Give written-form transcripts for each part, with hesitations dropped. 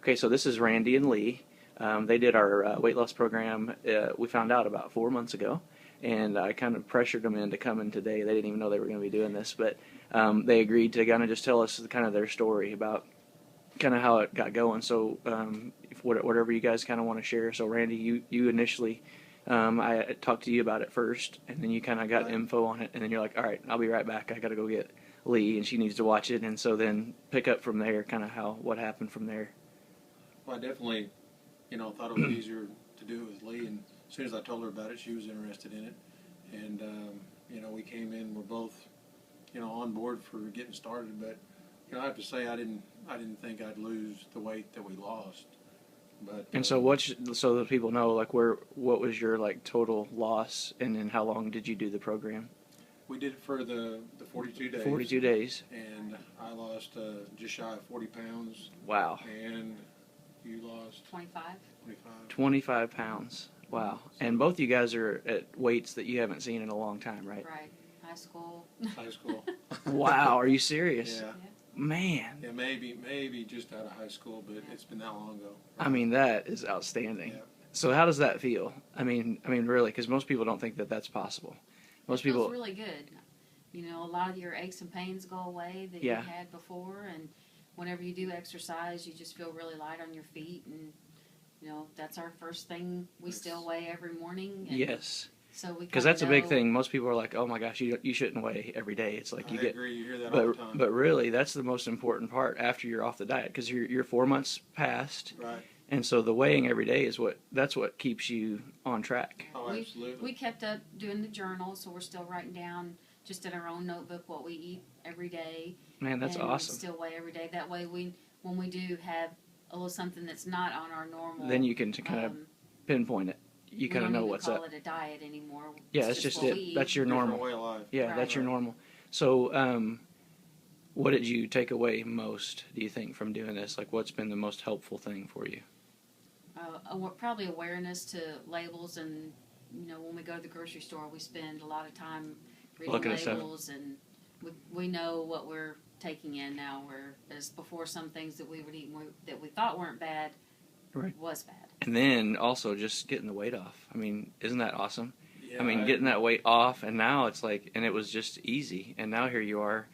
Okay, so this is Randy and Lee. They did our weight loss program, we found out about 4 months ago, and I kind of pressured them into coming today. They didn't even know they were going to be doing this, but they agreed to kind of just tell us kind of their story about kind of how it got going. So whatever you guys kind of want to share. So Randy, you initially, I talked to you about it first, and then you kind of got info on it, and then you're like, all right, I'll be right back. I got to go get Lee, and she needs to watch it, and so then pick up from there, kind of what happened from there. Well, I definitely, thought it was easier to do it with Lee, and as soon as I told her about it, she was interested in it, and we came in, we're both, on board for getting started, but I have to say I didn't think I'd lose the weight that we lost. But and so so that people know, like, what was your total loss, and then how long did you do the program? We did it for the 42 days. 42 days. And I lost just shy of 40 pounds. Wow. And you lost 25. 25 pounds. Wow. And both you guys are at weights that you haven't seen in a long time, right? Right. High school. High school. Wow. Are you serious? Yeah. Man. Yeah, maybe just out of high school, but it's been that long ago. I mean, that is outstanding. Yeah. So how does that feel? I mean, really, because most people don't think that that's possible. Most people. It feels really good. A lot of your aches and pains go away that you had before, and whenever you do exercise, you just feel really light on your feet, and that's our first thing we still weigh every morning. And yes. So because that's a big thing. Most people are like, "Oh my gosh, you shouldn't weigh every day." It's like I agree. You hear that all the time. But really, that's the most important part after you're off the diet, because you're 4 months past, right? And so the weighing every day is what keeps you on track. Oh, absolutely. We kept up doing the journal, so we're still writing down just in our own notebook what we eat every day. Man, that's awesome. Still weigh every day. That way, when we do have a little something that's not on our normal, then you can kind of pinpoint it. You kind of know what's up. We don't even call it a diet anymore. Yeah, it's just it. That's your normal. Way of life. Yeah, right. That's your normal. So, what did you take away most, do you think, from doing this? Like, what's been the most helpful thing for you? Probably awareness to labels, and when we go to the grocery store, we spend a lot of time reading labels, and we know what we're taking in now. Whereas before, some things that we would eat that we thought weren't bad was bad. And then also just getting the weight off. I mean, isn't that awesome? Yeah, I mean, getting that weight off, and now it's like, and it was just easy, and now here you are.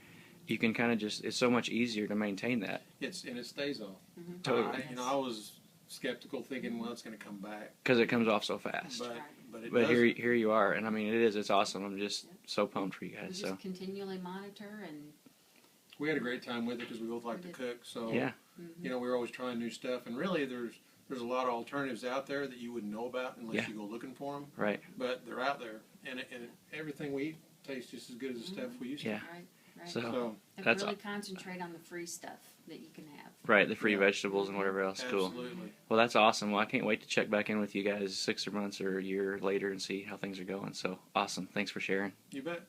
You can kind of it's so much easier to maintain that. And it stays off. Mm-hmm. Totally. I was skeptical, thinking, well, it's going to come back because it comes off so fast. But here you are, and I mean, it's awesome. I'm just so pumped for you guys. We just continually monitor, and we had a great time with it because we both like to cook. So yeah, we were always trying new stuff, and really there's a lot of alternatives out there that you wouldn't know about unless you go looking for them. Right. But they're out there, and everything we eat tastes just as good as the stuff we used to. Yeah. Right. So that's really concentrate on the free stuff that you can have. Right, the free vegetables and whatever else. Absolutely. Cool. Well, that's awesome. Well, I can't wait to check back in with you guys 6 months or a year later and see how things are going. So awesome. Thanks for sharing. You bet.